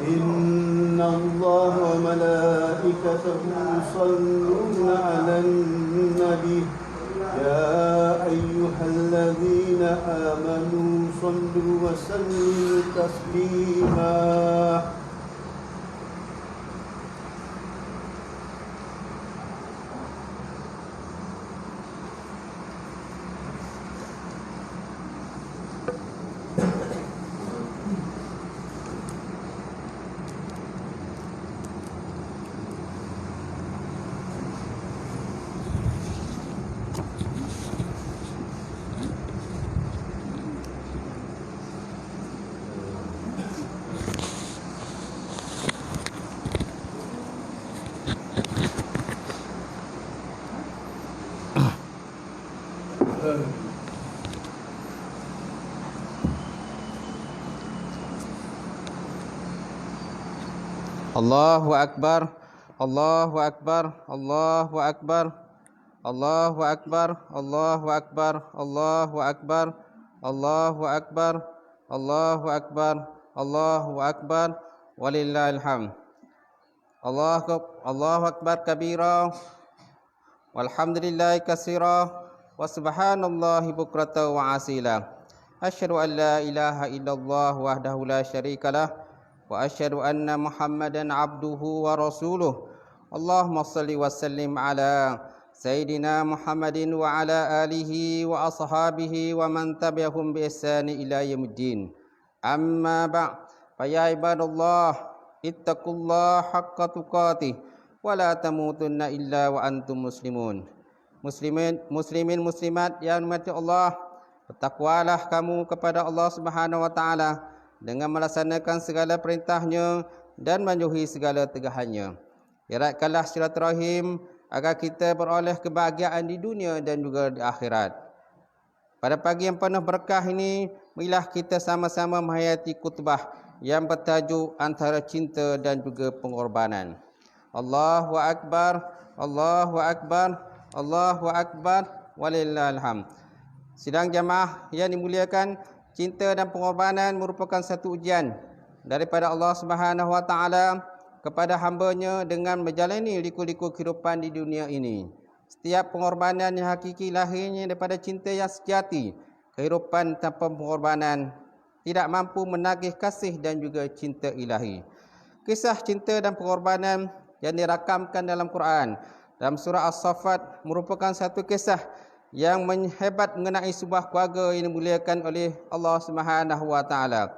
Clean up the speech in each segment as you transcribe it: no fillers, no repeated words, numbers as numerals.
إن الله وملائكته يصلون على النبي يا أيها الذين آمنوا صلوا وسلموا تسليما. Allahu Akbar, Allahu Akbar, Allahu Akbar, Allahu Akbar, Allahu Akbar, Allahu Akbar, Allahu Akbar, Allahu Akbar, Allahu Akbar, walillahil hamd. Allahu Akbar kabira, walhamdulillahi katsira, wa subhanallahi bukratan wa asila. Asyhadu an la ilaha illallah wahdahu la syarikalah wa asyhadu anna Muhammadan abduhu wa rasuluh. Allahumma salli wa sallim ala Sayyidina Muhammadin wa ala alihi wa ashabihi wa man tabi'ahum bi ihsani ila yaumiddin. Amma ba' fa ya ibadallah ittaqullaha haqqa tuqatih wa la tamutunna illa wa antum muslimun. Muslimin muslimat yang dirahmati Allah, bertakwalah kamu kepada Allah Subhanahu wa taala dengan melaksanakan segala perintahnya dan menjauhi segala tegahannya. Eratkanlah silaturahim agar kita beroleh kebahagiaan di dunia dan juga di akhirat. Pada pagi yang penuh berkah ini, marilah kita sama-sama menghayati khutbah yang bertajuk antara cinta dan juga pengorbanan. Allahu Akbar, Allahu Akbar, Allahu Akbar, walillahil hamd. Sidang jamaah yang dimuliakan, cinta dan pengorbanan merupakan satu ujian daripada Allah Subhanahu wa taala kepada hamba-Nya dengan menjalani liku-liku kehidupan di dunia ini. Setiap pengorbanan yang hakiki lahirnya daripada cinta yang sejati. Kehidupan tanpa pengorbanan tidak mampu menagih kasih dan juga cinta ilahi. Kisah cinta dan pengorbanan yang dirakamkan dalam Quran dalam surah As-Saffat merupakan satu kisah yang hebat mengenai sebuah keluarga yang dimuliakan oleh Allah Subhanahu wa taala.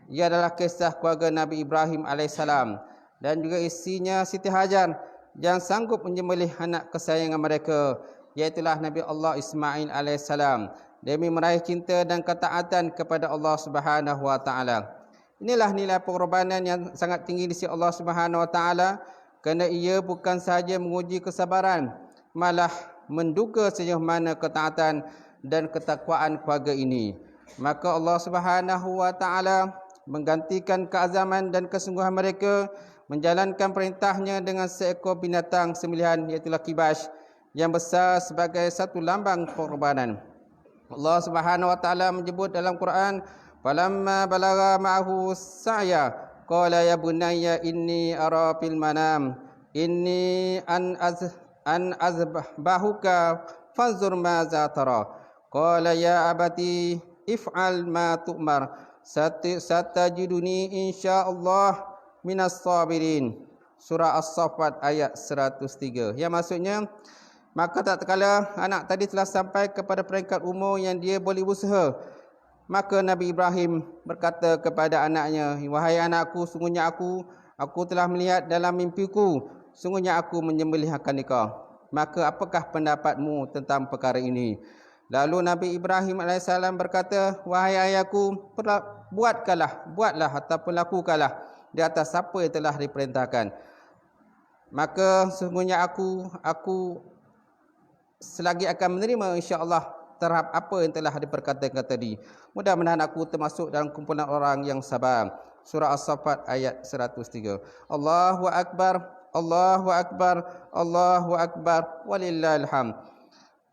Ia adalah kisah keluarga Nabi Ibrahim alaihissalam dan juga isinya Siti Hajar yang sanggup menyembelih anak kesayangan mereka, iaitu Nabi Allah Ismail alaihissalam, demi meraih cinta dan ketaatan kepada Allah Subhanahu wa taala. Inilah nilai pengorbanan yang sangat tinggi di sisi Allah Subhanahu wa taala, kerana ia bukan sahaja menguji kesabaran, malah menduga sejauh mana ketaatan dan ketakwaan keluarga ini. Maka Allah Subhanahu wa taala menggantikan keazaman dan kesungguhan mereka menjalankan perintahnya dengan seekor binatang sembelihan, iaitu kibas yang besar sebagai satu lambang pengorbanan. Allah Subhanahu wa taala menyebut dalam Quran, falamma balagha ma'ahu sa'ya qala ya bunayya inni ara fil manam inni an azbahuka fanzur maza tara qala ya abati if'al ma tu'mar satajiduni insyaallah minas sabirin. Surah As-Saffat ayat 103. Yang maksudnya, maka tak kala anak tadi telah sampai kepada peringkat umur yang dia boleh usaha, maka Nabi Ibrahim berkata kepada anaknya, wahai anakku, sungguhnya aku telah melihat dalam mimpiku, sungguhnya aku menyembelihkan engkau. Maka apakah pendapatmu tentang perkara ini? Lalu Nabi Ibrahim AS berkata, wahai ayahku, buatlah ataupun lakukanlah di atas apa yang telah diperintahkan. Maka sesungguhnya aku selagi akan menerima insya-Allah terhadap apa yang telah diperkatakan tadi. Mudah-mudahan aku termasuk dalam kumpulan orang yang sabar. Surah As-Saffat ayat 103. Allahu Akbar, Allahu Akbar, Allahu Akbar, walillahil hamd.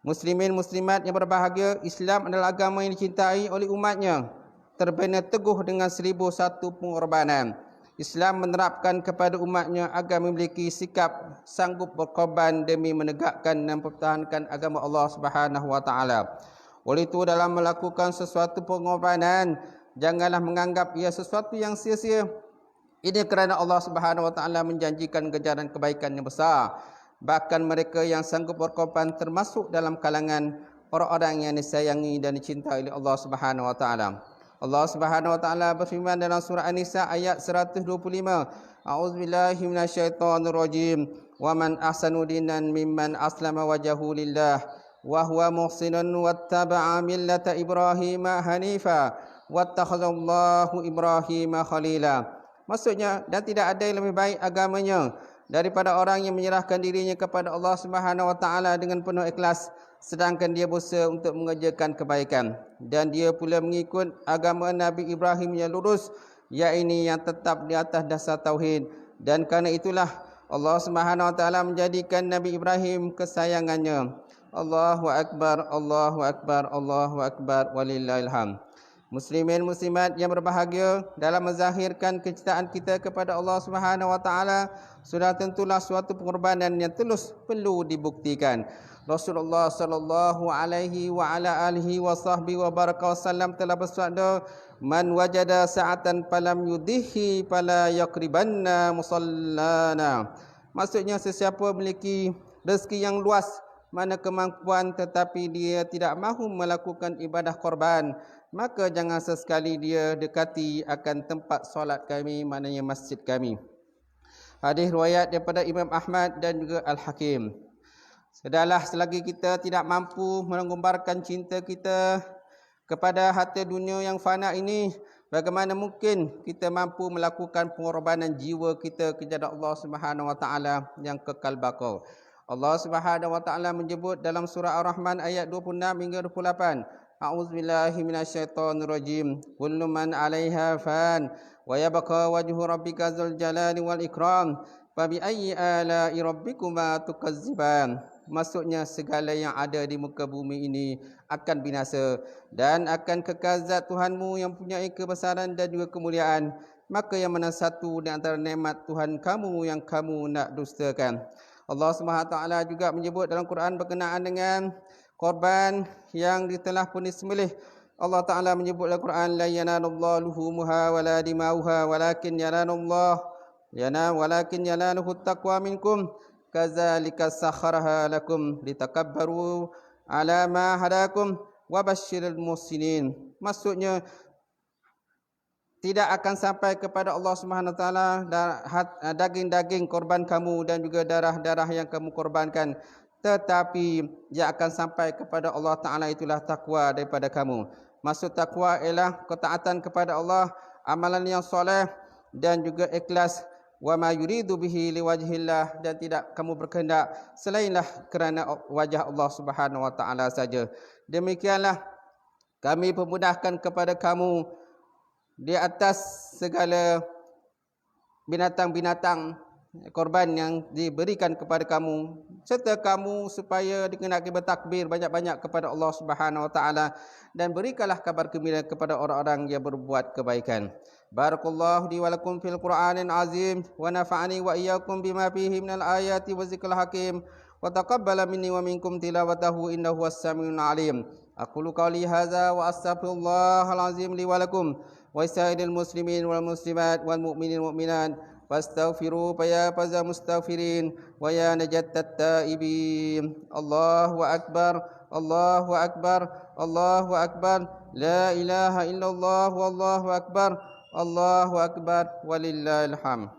Muslimin muslimat yang berbahagia, Islam adalah agama yang dicintai oleh umatnya, terbina teguh dengan 1001 pengorbanan. Islam menerapkan kepada umatnya agar memiliki sikap sanggup berkorban demi menegakkan dan mempertahankan agama Allah Subhanahu wa taala. Oleh itu dalam melakukan sesuatu pengorbanan, janganlah menganggap ia sesuatu yang sia-sia. Ini kerana Allah Subhanahu wa taala menjanjikan ganjaran kebaikan yang besar. Bahkan mereka yang sanggup berkorban termasuk dalam kalangan orang-orang yang disayangi dan dicintai oleh Allah Subhanahu wa taala. Allah Subhanahu wa taala berfirman dalam surah An-Nisa ayat 125, A'udzubillahi minasyaitonirrajim. Wa man ahsanu dinan mimman aslama wajhahu lillah wa huwa muhsinun wattaba'a millata Ibrahim hanifa wattakhadallahu Ibrahim khalila. Maksudnya, dan tidak ada yang lebih baik agamanya daripada orang yang menyerahkan dirinya kepada Allah Subhanahu wa taala dengan penuh ikhlas, sedangkan dia berusaha untuk mengerjakan kebaikan, dan dia pula mengikut agama Nabi Ibrahim yang lurus, iaitu yang tetap di atas dasar tauhid. Dan kerana itulah Allah Subhanahu wa taala menjadikan Nabi Ibrahim kesayangannya. Allahu akbar, Allahu akbar, Allahu akbar, walillahil hamd. Muslimin muslimat yang berbahagia, dalam menzahirkan kecintaan kita kepada Allah Subhanahu wa taala sudah tentulah suatu pengorbanan yang tulus perlu dibuktikan. Rasulullah sallallahu alaihi wa ala alihi wa sahbihi wa baraka wasallam telah bersabda, "Man wajada sa'atan falam yudhihi fala yaqribanna musallana." Maksudnya, sesiapa memiliki rezeki yang luas, mana kemampuan tetapi dia tidak mahu melakukan ibadah korban, maka jangan sesekali dia dekati akan tempat solat kami, maknanya masjid kami. Hadis riwayat daripada Imam Ahmad dan juga Al-Hakim. Sudahlah, selagi kita tidak mampu menggambarkan cinta kita kepada harta dunia yang fana ini, bagaimana mungkin kita mampu melakukan pengorbanan jiwa kita kepada Allah Subhanahu wa taala yang kekal baka. Allah Subhanahu wa taala menyebut dalam surah Ar-Rahman ayat 26 hingga 28, A'udzubillahi minasyaitonirrajim. Kullu man 'alaiha fan wa yabqa wajhu rabbika dzul jalali wal ikram. Fa bi ayyi ala'i rabbikuma tukazziban. Maksudnya, segala yang ada di muka bumi ini akan binasa dan akan kekal zat Tuhanmu yang mempunyai kebesaran dan juga kemuliaan. Maka yang mana satu di antara nikmat Tuhan kamu yang kamu nak dustakan? Allah Subhanahu wa taala juga menyebut dalam Quran berkenaan dengan korban yang telah pun disembelih. Allah Taala menyebut dalam Quran, la yanalullahu luhumuha wala dimauha walakin yanaluhu taqwa minkum kadzalika sakharaha lakum litakabbaru ala ma hadakum wa basyiril muhsinin. Maksudnya, tidak akan sampai kepada Allah Subhanahu wa taala daging-daging korban kamu dan juga darah-darah yang kamu korbankan, tetapi yang akan sampai kepada Allah Ta'ala itulah takwa daripada kamu. Maksud takwa ialah ketaatan kepada Allah, amalan yang soleh dan juga ikhlas. Wa ma yuridu bihi liwajhillah, dan tidak kamu berkehendak selainlah kerana wajah Allah Subhanahu wa taala saja. Demikianlah kami permudahkan kepada kamu di atas segala binatang-binatang korban yang diberikan kepada kamu, serta kamu supaya dikenaki bertakbir banyak-banyak kepada Allah Subhanahu wa taala, dan berikanlah kabar gembira kepada orang-orang yang berbuat kebaikan. Barakallahu li wa lakum fil Qur'anil azim wa nafa'ani wa iyyakum bima fihi minal ayati wa zikril hakim wa taqabbala minni wa minkum tilawatahu innahu was-sami'ul alim. Aqulu qawli hadza wa astaghfirullahal azim li wa lakum wa lisairil muslimin wal muslimat wal mu'minin wal mu'minat fastaghfiru ya fazal mustaghfirin wa ya najattat taibin. Allahu akbar, Allahu akbar, Allahu akbar, la ilaha illallah wallahu akbar, Allahu akbar, walillahil hamd.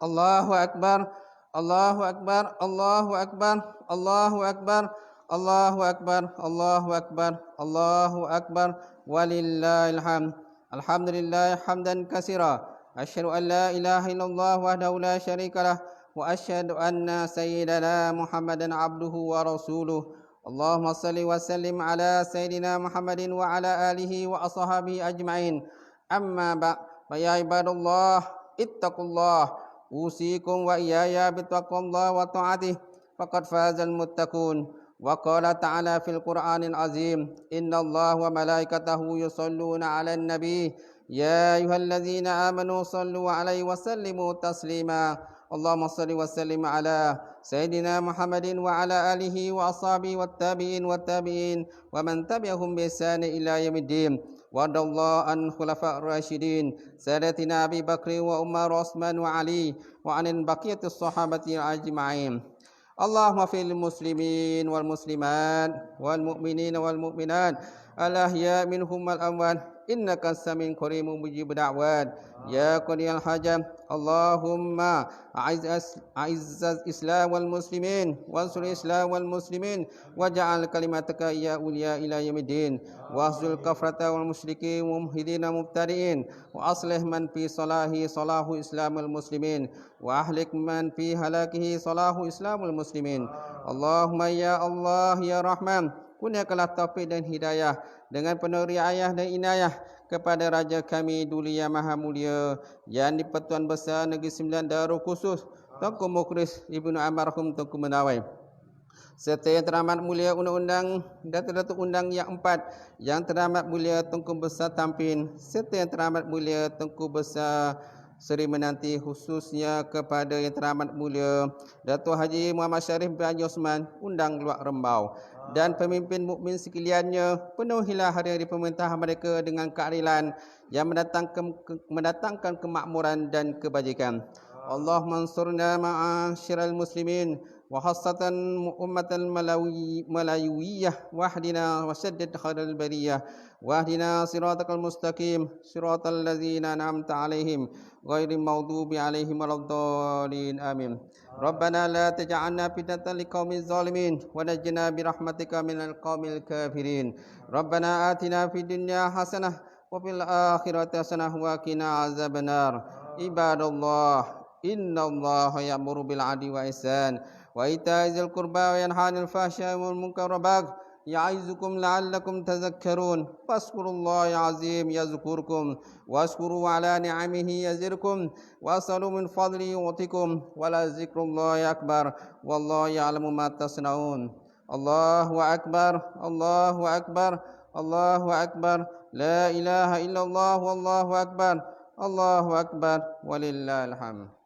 Allahu akbar, Allahu akbar, Allahu akbar, Allahu akbar, Allahu akbar, Allahu akbar, Allahu akbar, walillahil hamd. Alhamdulillah hamdan katsira أشهد أن لا إله إلا الله وحده لا شريك له وأشهد أن سيدنا محمدا عبده ورسوله اللهم صل وسلم على سيدنا محمد وعلى آله وأصحابه أجمعين أما بعد فيا عباد الله اتقوا الله أوصيكم وإياي بتقوى الله وطاعته فقد فاز المتقون وقال تعالى في القرآن العظيم إن الله وملائكته يصلون على النبي يا أيها الذين آمنوا صلوا عليه وسلموا تسليما اللهم صل وسلم على سيدنا محمد وعلى آله وأصحابه والتابعين ومن تبعهم بإحسان إلى يوم الدين وارض الله عن خلفاء الراشدين سادتنا أبي بكر وعمر وعثمان وعلي وعن بقية الصحابة أجمعين اللهم اغفر للمسلمين والمسلمات والمؤمنين والمؤمنات الأحياء منهم والأموات إنك سميع قريب مجيب دعوات يا قضي الحاجة اللهم أعز الإسلام والمسلمين وانصر الإسلام والمسلمين واجعل كلمتك يا أولياء إلى يوم الدين واخذل الكفرة والمشركين والملحدين المبتدئين وأصلح من في صلاحه صلاح إسلام المسلمين وأهلك من في هلاكه صلاح إسلام المسلمين اللهم يا الله يا رحمن kurniakanlah taufik dan hidayah dengan penuh riayah dan inayah kepada Raja kami Dulia Maha Mulia yang di-Pertuan Besar Negeri Sembilan Darul Khusus Tunku Mukhlis Ibnu Almarhum Tunku Menawai serta yang teramat mulia undang-undang Datuk Undang yang 4 yang teramat mulia Tunku Besar Tampin serta yang teramat mulia Tunku Besar Seri Menanti khususnya kepada yang teramat mulia Datuk Haji Muhammad Syarif bin Haji Osman Undang Luak Rembau dan pemimpin mukmin sekaliannya penuhilah hari-hari pemerintahan mereka dengan keadilan yang mendatangkan kemakmuran dan kebajikan. Allahumma ansurna ma'asyiral muslimin wa khassatan ummatan malayuwiyah wahdina wasyaddid khairal bariyah wahdina siratal mustaqim siratal ladzina an'amta alaihim ghairil maghdubi alaihim waladdallin amin. Rabbana la taj'alna fitnatan liqaumil zalimin wa najjina bi rahmatika minal qaumil kafirin. Rabbana atina fid dunya hasanah wa fil akhirati hasanah wa qina azabannar. Ibadallah innallaha ya'muru bil 'adli wa ihsan wa ita'i dzil qurba wa yanha 'anil fahsya'i wal munkari wal baghi ya'izukum la'allakum tadhakkarun fazkurullaha azim yazkurkum washkuru ala ni'amihi yazidkum wasalu min fadli yu'tikum wala zikrullahi akbar wallahu ya'lamu ma tasnaun. Allahu akbar Allahu akbar Allahu akbar la ilaha illallah wallahu akbar Allahu akbar walillahil hamd.